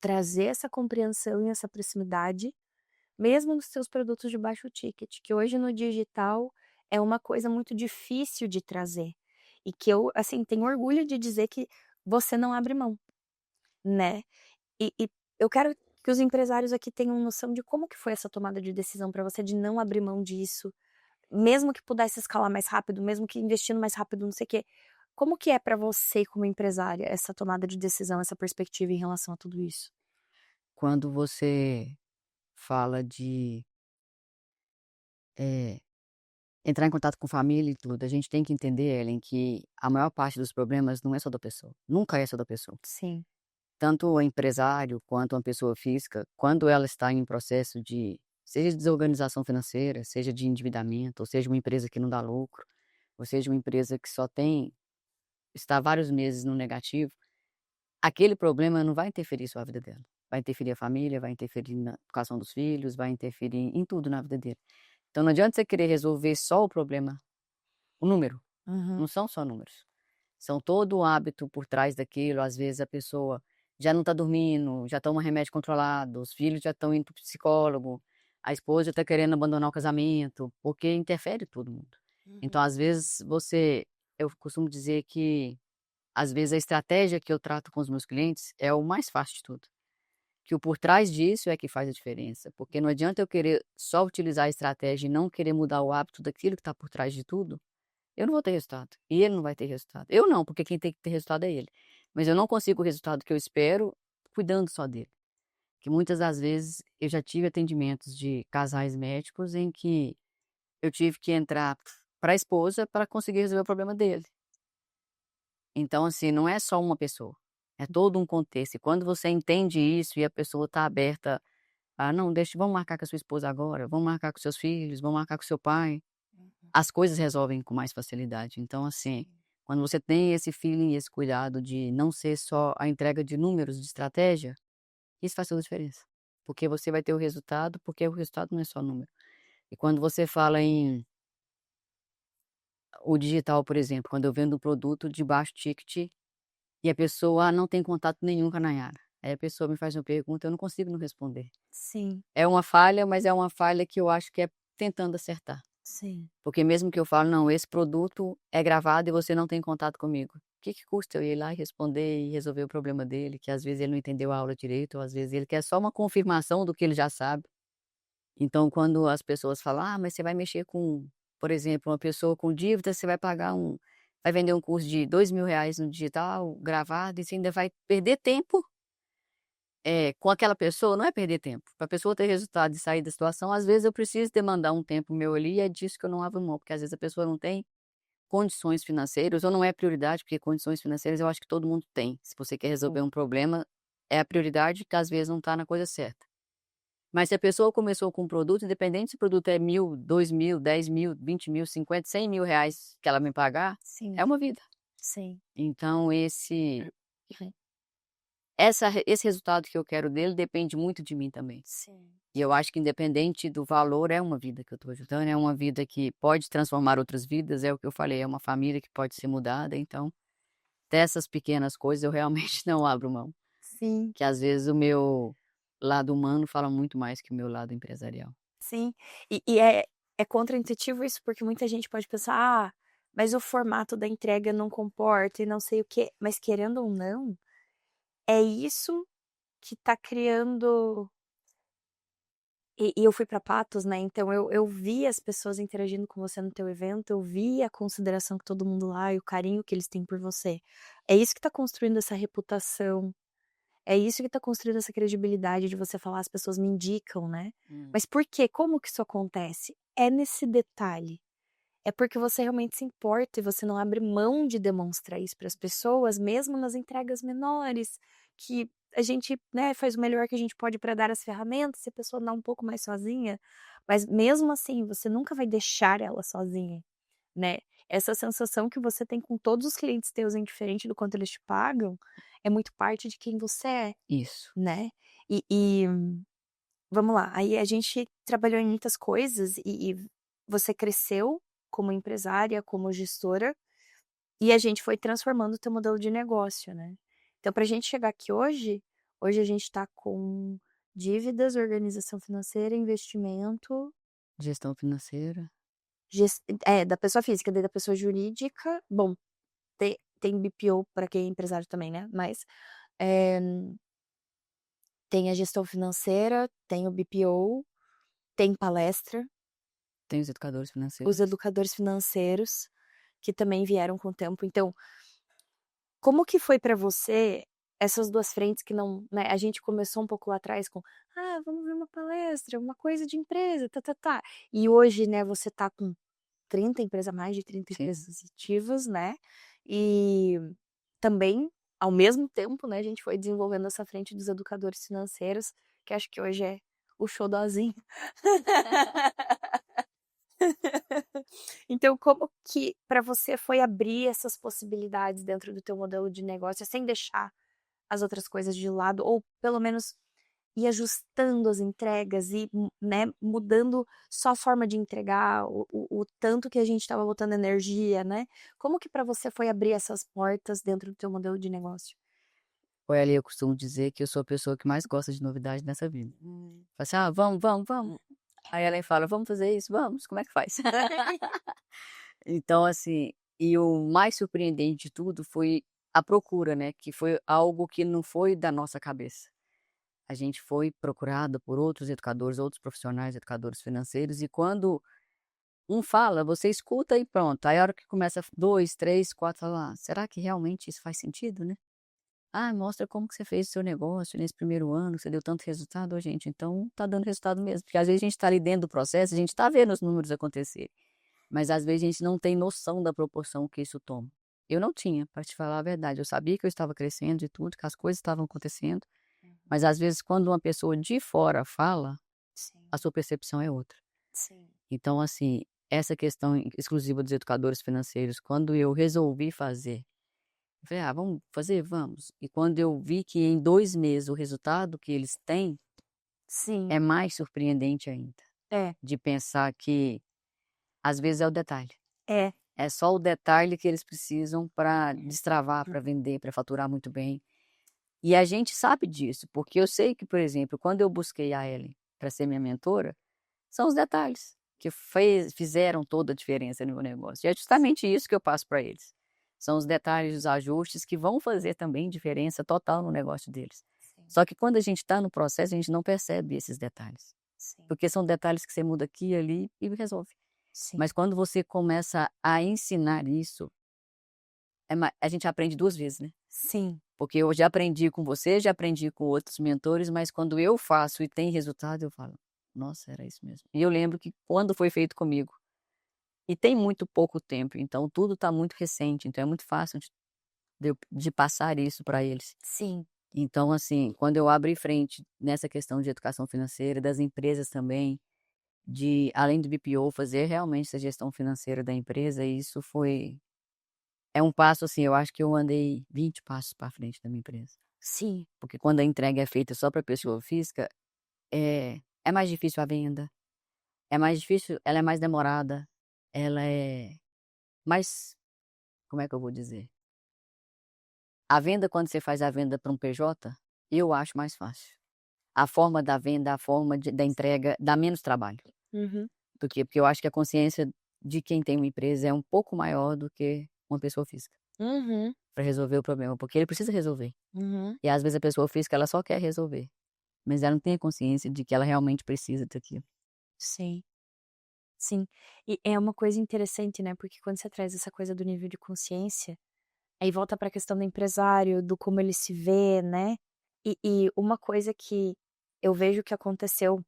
Speaker 1: trazer essa compreensão e essa proximidade, mesmo nos seus produtos de baixo ticket, que hoje no digital é uma coisa muito difícil de trazer. E que eu, assim, tenho orgulho de dizer que você não abre mão, né. E eu quero que os empresários aqui tenham noção de como que foi essa tomada de decisão para você de não abrir mão disso, mesmo que pudesse escalar mais rápido, mesmo que investindo mais rápido, não sei o quê. Como que é para você como empresária essa tomada de decisão, essa perspectiva em relação a tudo isso?
Speaker 2: Quando você fala de, eh, entrar em contato com família e tudo, a gente tem que entender, Ellen, que a maior parte dos problemas não é só da pessoa, nunca é só da pessoa.
Speaker 1: Sim.
Speaker 2: Tanto o empresário quanto uma pessoa física, quando ela está em um processo de seja de desorganização financeira, seja de endividamento, ou seja uma empresa que não dá lucro, ou seja uma empresa que só tem está vários meses no negativo, aquele problema não vai interferir só a vida dela. Vai interferir a família, vai interferir na educação dos filhos, vai interferir em tudo na vida dele. Então não adianta você querer resolver só o problema, o número,
Speaker 1: Uhum,
Speaker 2: não são só números. São todo o hábito por trás daquilo, às vezes a pessoa já não está dormindo, já toma remédio controlado, os filhos já estão indo para o psicólogo, a esposa já está querendo abandonar o casamento, porque interfere todo mundo. Então
Speaker 1: uhum.
Speaker 2: às vezes eu costumo dizer que às vezes a estratégia que eu trato com os meus clientes é o mais fácil de tudo, que o por trás disso é que faz a diferença, porque não adianta eu querer só utilizar a estratégia e não querer mudar o hábito daquilo que está por trás de tudo, eu não vou ter resultado, e ele não vai ter resultado. Eu não, porque quem tem que ter resultado é ele, mas eu não consigo o resultado que eu espero cuidando só dele. que muitas das vezes eu já tive atendimentos de casais médicos em que eu tive que entrar para a esposa para conseguir resolver o problema dele. Então, assim, não é só uma pessoa, é todo um contexto. E quando você entende isso e a pessoa está aberta a, não, deixa, vamos marcar com a sua esposa agora, vamos marcar com seus filhos, vamos marcar com seu pai, as coisas resolvem com mais facilidade. Então, assim, quando você tem esse feeling, esse cuidado de não ser só a entrega de números, de estratégia, isso faz toda a diferença. Porque você vai ter o resultado, porque o resultado não é só número. E quando você fala em o digital, por exemplo, quando eu vendo um produto de baixo ticket e a pessoa não tem contato nenhum com a Nayara. Aí a pessoa me faz uma pergunta, eu não consigo não responder.
Speaker 1: Sim,
Speaker 2: É uma falha, mas é uma falha que eu acho que é tentando acertar.
Speaker 1: sim.
Speaker 2: Porque mesmo que eu falo, não, esse produto é gravado e você não tem contato comigo. O que custa eu ir lá e responder e resolver o problema dele, que às vezes ele não entendeu a aula direito, ou às vezes ele quer só uma confirmação do que ele já sabe. Então, quando as pessoas falam, ah, mas você vai mexer com, por exemplo, uma pessoa com dívida, você vai pagar vai vender um curso de R$ 2.000 no digital, gravado, e você ainda vai perder tempo com aquela pessoa, não é perder tempo. Para a pessoa ter resultado e sair da situação, às vezes eu preciso demandar um tempo meu ali, e é disso que eu não abro mão, porque às vezes a pessoa não tem condições financeiras, ou não é prioridade, porque condições financeiras eu acho que todo mundo tem. Se você quer resolver um problema, é a prioridade que às vezes não está na coisa certa. Mas se a pessoa começou com um produto, independente se o produto é 1.000, 2.000, 10.000, 20.000, 50, R$ 100.000 que ela me pagar,
Speaker 1: Sim,
Speaker 2: é uma vida.
Speaker 1: sim.
Speaker 2: Então esse resultado que eu quero dele depende muito de mim também.
Speaker 1: Sim.
Speaker 2: E eu acho que independente do valor, é uma vida que eu estou ajudando, é uma vida que pode transformar outras vidas, é o que eu falei, é uma família que pode ser mudada, então dessas pequenas coisas eu realmente não abro mão,
Speaker 1: Sim,
Speaker 2: que às vezes o meu lado humano fala muito mais que o meu lado empresarial.
Speaker 1: sim. E é contraintuitivo isso, porque muita gente pode pensar: "Ah, mas o formato da entrega não comporta e não sei o quê", mas querendo ou não, é isso que tá criando. E eu fui pra Patos, né, então eu vi as pessoas interagindo com você no teu evento, eu vi a consideração que todo mundo lá e o carinho que eles têm por você. É isso que tá construindo essa reputação, é isso que tá construindo essa credibilidade de você falar: "As pessoas me indicam", né.
Speaker 2: Hum.
Speaker 1: Mas por quê? Como que isso acontece? É nesse detalhe. É porque você realmente se importa e você não abre mão de demonstrar isso para as pessoas, mesmo nas entregas menores, que a gente, né, faz o melhor que a gente pode para dar as ferramentas, se a pessoa andar um pouco mais sozinha, mas mesmo assim, você nunca vai deixar ela sozinha, né. Essa sensação que você tem com todos os clientes teus, indiferente do quanto eles te pagam, é muito parte de quem você é,
Speaker 2: Isso.
Speaker 1: né. E vamos lá, aí a gente trabalhou em muitas coisas e você cresceu como empresária, como gestora, e a gente foi transformando o teu modelo de negócio, né. Então pra gente chegar aqui hoje a gente tá com dívidas, organização financeira, investimento,
Speaker 2: Gestão financeira.
Speaker 1: da pessoa física, daí da pessoa jurídica, bom, tem BPO pra quem é empresário também, né, mas, eh, tem a gestão financeira, tem o BPO, tem palestra.
Speaker 2: Tem os educadores
Speaker 1: Os
Speaker 2: financeiros.
Speaker 1: educadores financeiros, que também vieram com o tempo. Então, como que foi pra você essas 2 frentes que não, né, a gente começou um pouco lá atrás com: "Ah, vamos ver uma palestra, uma coisa de empresa, tá-tá-tá". E hoje, né, você tá com 30 empresas, mais de 30
Speaker 2: Sim.
Speaker 1: empresas ativas, né, e também, ao mesmo tempo, né, a gente foi desenvolvendo essa frente dos educadores financeiros, que acho que hoje é o xodózinho. Então, como que para você foi abrir essas possibilidades dentro do teu modelo de negócio, sem deixar as outras coisas de lado, ou pelo menos ir ajustando as entregas e, né, mudando só a forma de entregar, o tanto que a gente estava botando energia, né. Como que para você foi abrir essas portas dentro do teu modelo de negócio?
Speaker 2: Olha, eu costumo dizer que eu sou a pessoa que mais gosta de novidade nessa vida.
Speaker 1: Hum.
Speaker 2: Fala assim: "Ah, vamos, vamos, vamos". Aí ela fala: "Vamos fazer isso? Vamos, como é que faz?". Então, assim, e o mais surpreendente de tudo foi a procura, né, que foi algo que não foi da nossa cabeça. A gente foi procurada por outros educadores, outros profissionais, educadores financeiros, e quando um fala, você escuta e pronto. Aí a hora que começa 2, 3, 4, fala: "Ah, será que realmente isso faz sentido, né?". Ah, mostra como que você fez o seu negócio nesse primeiro ano, que você deu tanto resultado. Ô, gente, então tá dando resultado mesmo. Porque às vezes a gente tá ali dentro do processo, a gente tá vendo os números acontecerem. Mas às vezes a gente não tem noção da proporção que isso toma. Eu não tinha, para te falar a verdade. Eu sabia que eu estava crescendo e tudo, que as coisas estavam acontecendo. Mas às vezes quando uma pessoa de fora fala,
Speaker 1: Sim,
Speaker 2: a sua percepção é outra.
Speaker 1: sim.
Speaker 2: Então, assim, essa questão exclusiva dos educadores financeiros, quando eu resolvi fazer, eu falei, ah, vamos fazer? Vamos. E quando eu vi que em 2 meses o resultado que eles têm
Speaker 1: Sim,
Speaker 2: é mais surpreendente ainda.
Speaker 1: é,
Speaker 2: De pensar que, às vezes, é o detalhe.
Speaker 1: é.
Speaker 2: É só o detalhe que eles precisam para destravar, para vender, para faturar muito bem. E a gente sabe disso, porque eu sei que, por exemplo, quando eu busquei a Ellen para ser minha mentora, são os detalhes que fizeram toda a diferença no meu negócio. E é justamente isso que eu passo para eles. São os detalhes, os ajustes que vão fazer também diferença total no negócio deles.
Speaker 1: Sim,
Speaker 2: Só que quando a gente está no processo, a gente não percebe esses detalhes.
Speaker 1: sim,
Speaker 2: Porque são detalhes que você muda aqui e ali e resolve.
Speaker 1: sim,
Speaker 2: Mas quando você começa a ensinar isso, a gente aprende 2 vezes, né?
Speaker 1: sim,
Speaker 2: Porque eu já aprendi com você, já aprendi com outros mentores, mas quando eu faço e tem resultado, eu falo, nossa, era isso mesmo. E eu lembro que quando foi feito comigo, e tem muito pouco tempo, então tudo está muito recente, então é muito fácil de passar isso para eles.
Speaker 1: sim,
Speaker 2: Então, assim, quando eu abri frente nessa questão de educação financeira, das empresas também, de, além do BPO, fazer realmente essa gestão financeira da empresa, isso é um passo, assim, eu acho que eu andei 20 passos para frente da minha empresa.
Speaker 1: sim,
Speaker 2: Porque quando a entrega é feita só para pessoa física, é mais difícil a venda, é mais difícil, ela é mais demorada, ela é mais, como é que eu vou dizer? A venda, quando você faz a venda para um PJ, eu acho mais fácil. A forma da venda, a forma da entrega dá menos trabalho.
Speaker 1: uhum,
Speaker 2: Por quê? Porque eu acho que a consciência de quem tem uma empresa é um pouco maior do que uma pessoa física,
Speaker 1: uhum,
Speaker 2: para resolver o problema, porque ele precisa resolver.
Speaker 1: uhum,
Speaker 2: E às vezes a pessoa física ela só quer resolver, mas ela não tem a consciência de que ela realmente precisa daquilo.
Speaker 1: sim, sim. E é uma coisa interessante, né, porque quando você traz essa coisa do nível de consciência, aí volta para a questão do empresário, do como ele se vê, né, e uma coisa que eu vejo que aconteceu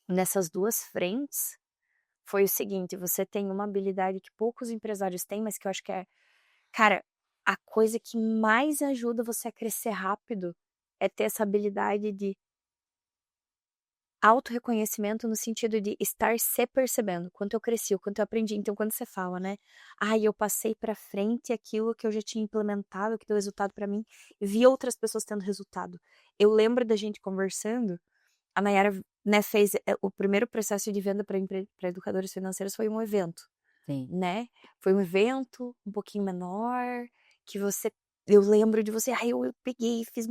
Speaker 1: nessas 2 frentes, foi o seguinte: você tem uma habilidade que poucos empresários têm, mas que eu acho que é, cara, a coisa que mais ajuda você a crescer rápido é ter essa habilidade de autorreconhecimento no sentido de estar se percebendo, o quanto eu cresci, o quanto eu aprendi. Então quando você fala, né: "Ai, eu passei pra frente aquilo que eu já tinha implementado, que deu resultado pra mim, vi outras pessoas tendo resultado". Eu lembro da gente conversando, a Nayara, né, fez, o primeiro processo de venda para educadores financeiros foi um evento.
Speaker 2: Sim.
Speaker 1: Né, foi um evento um pouquinho menor, que você, eu lembro de você, ai, eu peguei, fiz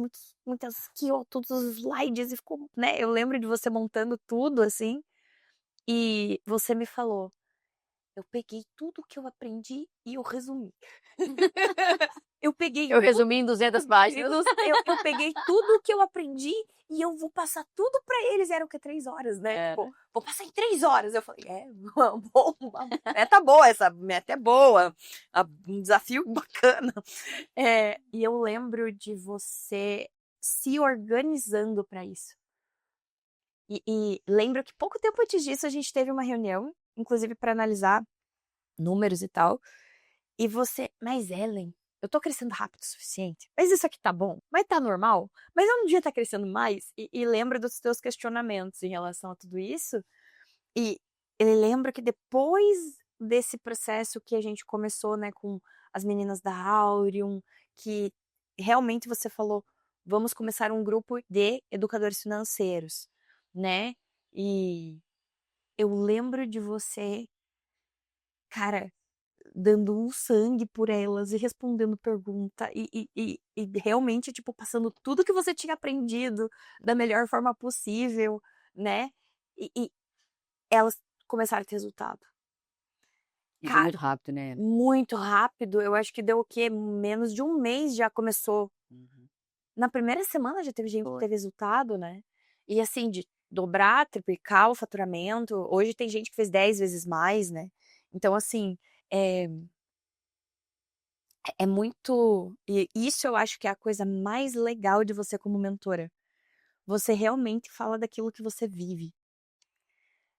Speaker 1: muitas aqui, ó, todos os slides e ficou, né, eu lembro de você montando tudo, assim, e você me falou: "Eu peguei tudo que eu aprendi e eu resumi". Eu peguei
Speaker 2: Eu
Speaker 1: tudo,
Speaker 2: resumi em 200 páginas.
Speaker 1: eu peguei tudo o que eu aprendi e eu vou passar tudo pra eles. Eram o quê? 3 horas, né, tipo,
Speaker 2: Era.
Speaker 1: vou passar em 3 horas. Eu falei: "É, uma meta boa, essa meta é boa, um desafio bacana". E eu lembro de você se organizando pra isso. E lembro que pouco tempo antes disso a gente teve uma reunião, inclusive pra analisar números e tal. E você: "Mas Ellen, eu tô crescendo rápido o suficiente? Mas isso aqui tá bom? Mas tá normal? Mas eu não devia estar crescendo mais?". E lembro dos teus questionamentos em relação a tudo isso, e eu lembro que depois desse processo que a gente começou, né, com as meninas da Aurium, que realmente você falou: "Vamos começar um grupo de educadores financeiros", né, e eu lembro de você, cara, dando um sangue por elas e respondendo pergunta e realmente, tipo, passando tudo que você tinha aprendido da melhor forma possível, né, e elas começaram a ter resultado.
Speaker 2: E foi
Speaker 1: Cara,
Speaker 2: muito rápido, né.
Speaker 1: muito rápido, eu acho que deu o quê? Menos de um mês já começou.
Speaker 2: Uhum.
Speaker 1: Na primeira semana já teve gente que
Speaker 2: Foi.
Speaker 1: teve resultado, né. E assim, de dobrar, triplicar o faturamento, hoje tem gente que fez 10 vezes mais, né. Então assim, eh é muito. E isso eu acho que é a coisa mais legal de você como mentora. Você realmente fala daquilo que você vive.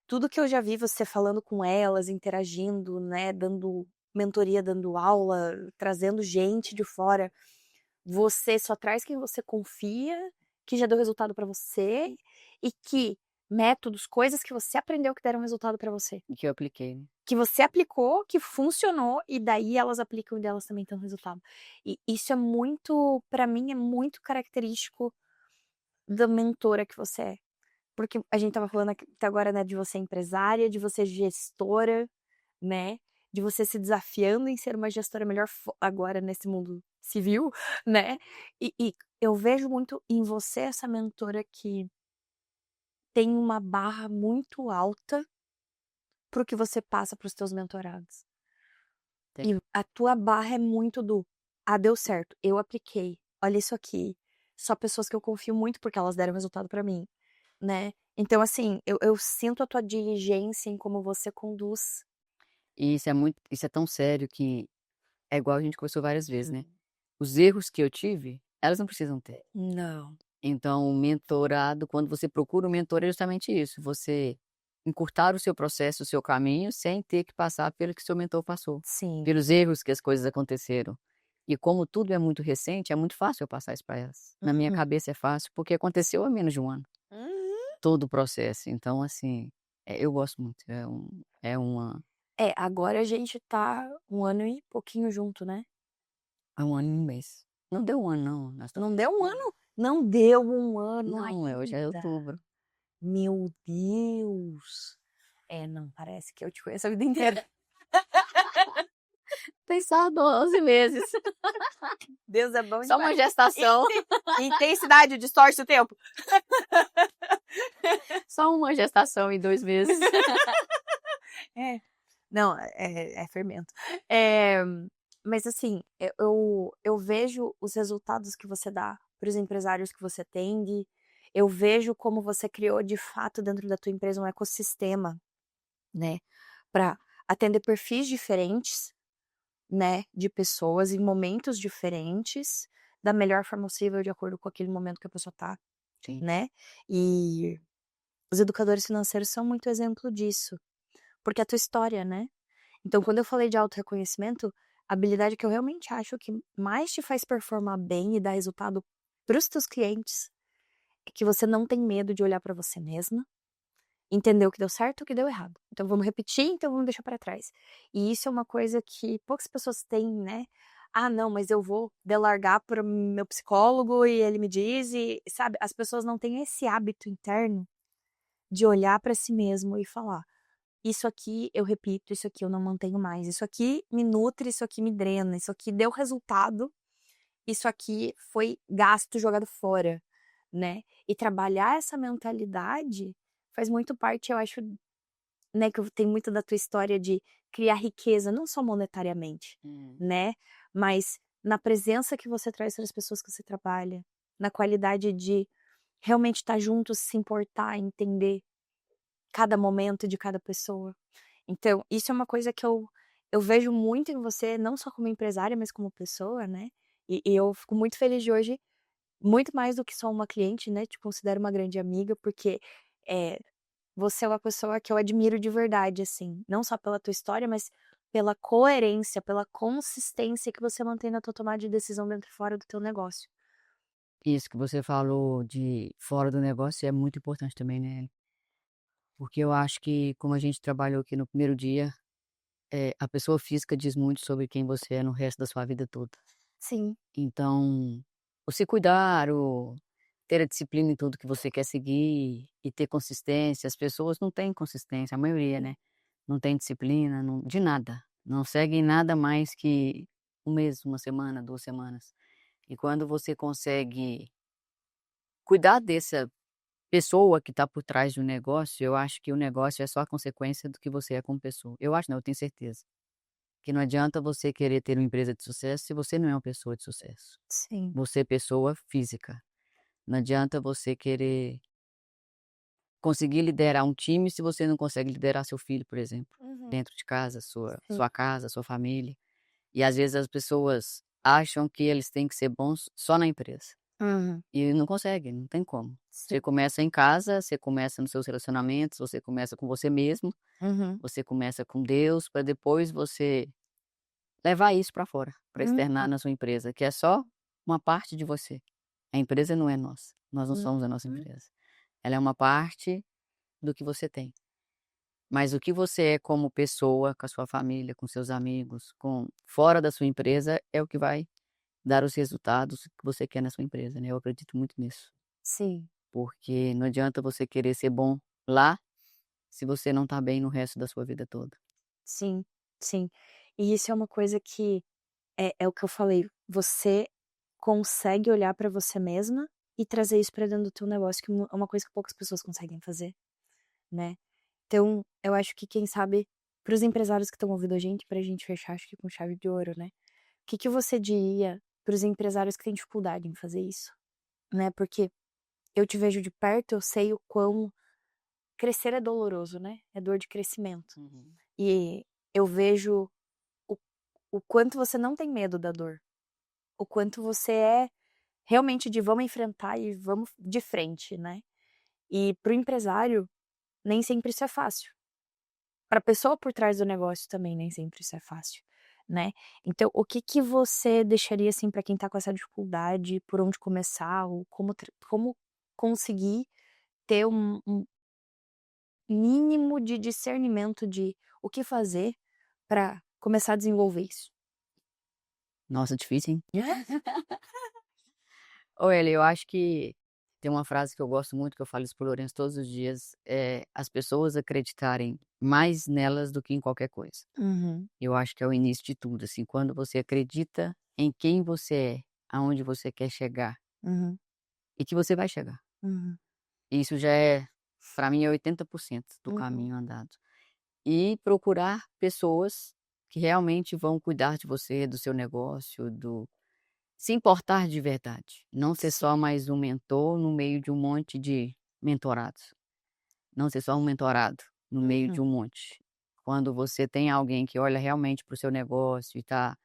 Speaker 1: Tudo que eu já vi você falando com elas, interagindo, né, dando mentoria, dando aula, trazendo gente de fora, você só traz quem você confia, que já deu resultado pra você e que métodos, coisas que você aprendeu que deram resultado pra você.
Speaker 2: Que eu apliquei, né?
Speaker 1: Que você aplicou, que funcionou e daí elas aplicam e delas também estão resultado. E isso é muito, pra mim, é muito característico da mentora que você é. Porque a gente estava falando aqui até agora, né, de você empresária, de você gestora, né, de você se desafiando em ser uma gestora melhor agora nesse mundo civil, né, e eu vejo muito em você essa mentora que tem uma barra muito alta pro que você passa para os teus mentorados.
Speaker 2: Tem.
Speaker 1: E a tua barra é muito do, deu certo, eu apliquei, olha isso aqui, só pessoas que eu confio muito porque elas deram resultado pra mim, né. Então assim, eu sinto a tua diligência em como você conduz.
Speaker 2: E isso é tão sério que é igual a gente conversou várias vezes, né? Os erros que eu tive, elas não precisam ter.
Speaker 1: Não.
Speaker 2: Então, o mentorado, quando você procura um mentor, é justamente isso, você encurtar o seu processo, o seu caminho, sem ter que passar pelo que seu mentor passou,
Speaker 1: Sim.
Speaker 2: pelos erros que as coisas aconteceram. E como tudo é muito recente, é muito fácil eu passar isso para elas. Na minha
Speaker 1: Uhum.
Speaker 2: cabeça é fácil, porque aconteceu há menos de um ano,
Speaker 1: Uhum.
Speaker 2: todo o processo. Então, assim, eu gosto muito, é uma
Speaker 1: É, agora a gente tá 1 ano e pouquinho junto, né.
Speaker 2: há 1 ano e 1 mês. Não deu 1 ano não, nós estamos
Speaker 1: Não deu 1 ano? Não deu 1 ano
Speaker 2: não, hoje é
Speaker 1: ainda.
Speaker 2: outubro.
Speaker 1: Meu Deus. É, não, parece que eu te conheço a vida inteira.
Speaker 2: Tem só 12 meses,
Speaker 1: Deus é bom
Speaker 2: só uma
Speaker 1: demais.
Speaker 2: gestação.
Speaker 1: Intensidade distorce o tempo.
Speaker 2: Só uma gestação em 2 meses.
Speaker 1: É. Não, é fermento. Mas assim, eu vejo os resultados que você dá para os empresários que você atende, eu vejo como você criou de fato dentro da tua empresa um ecossistema, né, para atender perfis diferentes, né, de pessoas em momentos diferentes, da melhor forma possível de acordo com aquele momento que a pessoa tá,
Speaker 2: Sim.
Speaker 1: né. E os educadores financeiros são muito exemplo disso, porque é a tua história, né. Então quando eu falei de autorreconhecimento, a habilidade que eu realmente acho que mais te faz performar bem e dar resultado para os teus clientes, é que você não tem medo de olhar para você mesma, entender o que deu certo e o que deu errado. Então vamos repetir, então vamos deixar para trás. E isso é uma coisa que poucas pessoas têm, né. "Ah não, mas eu vou delargar para o meu psicólogo e ele me diz", e sabe, as pessoas não têm esse hábito interno de olhar para si mesmo e falar: "Isso aqui eu repito, isso aqui eu não mantenho mais, isso aqui me nutre, isso aqui me drena, isso aqui deu resultado, isso aqui foi gasto, jogado fora", né. E trabalhar essa mentalidade faz muito parte, eu acho, né, que tem muito da tua história de criar riqueza, não só monetariamente,
Speaker 2: Hum.
Speaker 1: né, mas na presença que você traz para as pessoas que você trabalha, na qualidade de realmente estar junto, se importar, entender cada momento de cada pessoa. Então, isso é uma coisa que eu vejo muito em você, não só como empresária, mas como pessoa, né. E eu fico muito feliz de hoje, muito mais do que só uma cliente, né, te considero uma grande amiga, porque, eh, você é uma pessoa que eu admiro de verdade, assim, não só pela tua história, mas pela coerência, pela consistência que você mantém na tua tomada de decisão dentro e fora do teu negócio.
Speaker 2: Isso que você falou de fora do negócio é muito importante também, né, porque eu acho que como a gente trabalhou aqui no primeiro dia, a pessoa física diz muito sobre quem você é no resto da sua vida toda.
Speaker 1: Sim.
Speaker 2: Então, o se cuidar, o ter a disciplina em tudo que você quer seguir e ter consistência, as pessoas não têm consistência, a maioria, né, não tem disciplina, não de nada, não seguem nada mais que 1 mês, 1 semana, 2 semanas. E quando você consegue cuidar dessa pessoa que está por trás de um negócio, eu acho que o negócio é só a consequência do que você é como pessoa. Eu acho não, eu tenho certeza. Que não adianta você querer ter uma empresa de sucesso se você não é uma pessoa de sucesso.
Speaker 1: Sim.
Speaker 2: Você é pessoa física. Não adianta você querer conseguir liderar um time se você não consegue liderar seu filho, por exemplo,
Speaker 1: Uhum.
Speaker 2: dentro de casa,
Speaker 1: Sim.
Speaker 2: sua casa, sua família. E às vezes as pessoas acham que eles têm que ser bons só na empresa.
Speaker 1: Uhum.
Speaker 2: E não conseguem, não tem como. Você
Speaker 1: Sim.
Speaker 2: começa em casa, você começa nos seus relacionamentos, você começa com você mesmo,
Speaker 1: Uhum.
Speaker 2: você começa com Deus, para depois você levar isso para fora, para externar
Speaker 1: Uhum.
Speaker 2: na sua empresa, que é só uma parte de você. A empresa não é nossa, nós não somos a nossa
Speaker 1: Uhum.
Speaker 2: empresa. Ela é uma parte do que você tem. Mas o que você é como pessoa, com a sua família, com seus amigos, com fora da sua empresa, é o que vai dar os resultados que você quer na sua empresa, né? Eu acredito muito nisso,
Speaker 1: Sim,
Speaker 2: porque não adianta você querer ser bom lá, se você não tá bem no resto da sua vida toda.
Speaker 1: sim, sim. E isso é uma coisa que é o que eu falei, você consegue olhar pra você mesma e trazer isso pra dentro do teu negócio, que é uma coisa que poucas pessoas conseguem fazer, né. Então, eu acho que quem sabe, para os empresários que estão ouvindo a gente, pra gente fechar, acho que com chave de ouro, né, o que que você diria para os empresários que têm dificuldade em fazer isso, né, porque eu te vejo de perto, eu sei o quão crescer é doloroso, né, é dor de crescimento.
Speaker 2: Uhum.
Speaker 1: E eu vejo o o quanto você não tem medo da dor, o quanto você é realmente de vamos enfrentar e vamos de frente, né. E para o empresário, nem sempre isso é fácil. Para a pessoa por trás do negócio também nem sempre isso é fácil, né. Então o que que você deixaria, assim, para quem tá com essa dificuldade, por onde começar ou como conseguir ter um mínimo de discernimento de o que fazer para começar a desenvolver isso?
Speaker 2: Nossa, difícil, hein? Olha, eu acho que tem uma frase que eu gosto muito, que eu falo isso pro Lourenço todos os dias, é as pessoas acreditarem mais nelas do que em qualquer coisa.
Speaker 1: Uhum,
Speaker 2: Eu acho que é o início de tudo, assim, quando você acredita em quem você é, aonde você quer chegar
Speaker 1: uhum,
Speaker 2: e que você vai chegar.
Speaker 1: uhum,
Speaker 2: Isso já é, para mim, é 80% do
Speaker 1: uhum.
Speaker 2: caminho andado. E procurar pessoas que realmente vão cuidar de você, do seu negócio, do se importar de verdade, não ser
Speaker 1: Sim.
Speaker 2: só mais um mentor no meio de um monte de mentorados, não ser só um mentorado no meio de
Speaker 1: Uhum.
Speaker 2: um monte. Quando você tem alguém que olha realmente para o seu negócio e está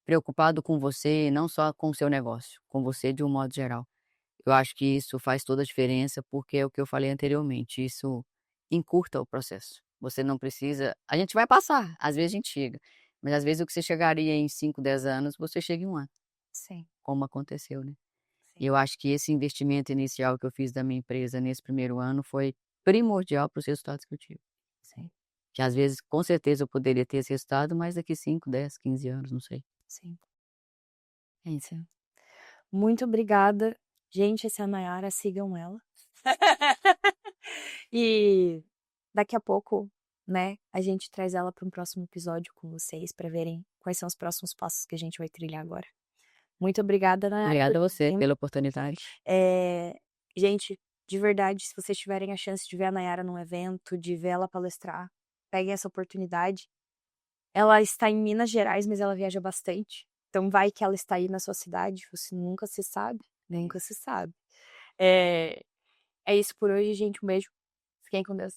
Speaker 2: preocupado com você, não só com o seu negócio, com você de um modo geral. Eu acho que isso faz toda a diferença, porque é o que eu falei anteriormente, isso encurta o processo. Você não precisa, a gente vai passar, às vezes a gente chega, mas às vezes o que você chegaria em 5, 10 anos, você chega em 1 ano,
Speaker 1: Sim,
Speaker 2: como aconteceu, né. E
Speaker 1: sim,
Speaker 2: eu acho que esse investimento inicial que eu fiz da minha empresa nesse primeiro ano foi primordial para os resultados que eu tive.
Speaker 1: sim,
Speaker 2: Que às vezes, com certeza, eu poderia ter esse resultado, mas daqui 5, 10, 15 anos, não sei.
Speaker 1: sim,
Speaker 2: É isso.
Speaker 1: sim. Muito obrigada. Gente, essa é a Nayara, sigam ela. E daqui a pouco, né, a gente traz ela para um próximo episódio com vocês para verem quais são os próximos passos que a gente vai trilhar agora. Muito obrigada, Nayara, por
Speaker 2: Obrigada a
Speaker 1: ter
Speaker 2: você
Speaker 1: vindo.
Speaker 2: pela oportunidade.
Speaker 1: Gente, de verdade, se vocês tiverem a chance de ver a Nayara num evento, de ver ela palestrar, peguem essa oportunidade. Ela está em Minas Gerais, mas ela viaja bastante. Então vai que ela está aí na sua cidade, você nunca se sabe, nunca se sabe. É, é isso por hoje, gente. Um beijo. Fiquem com Deus.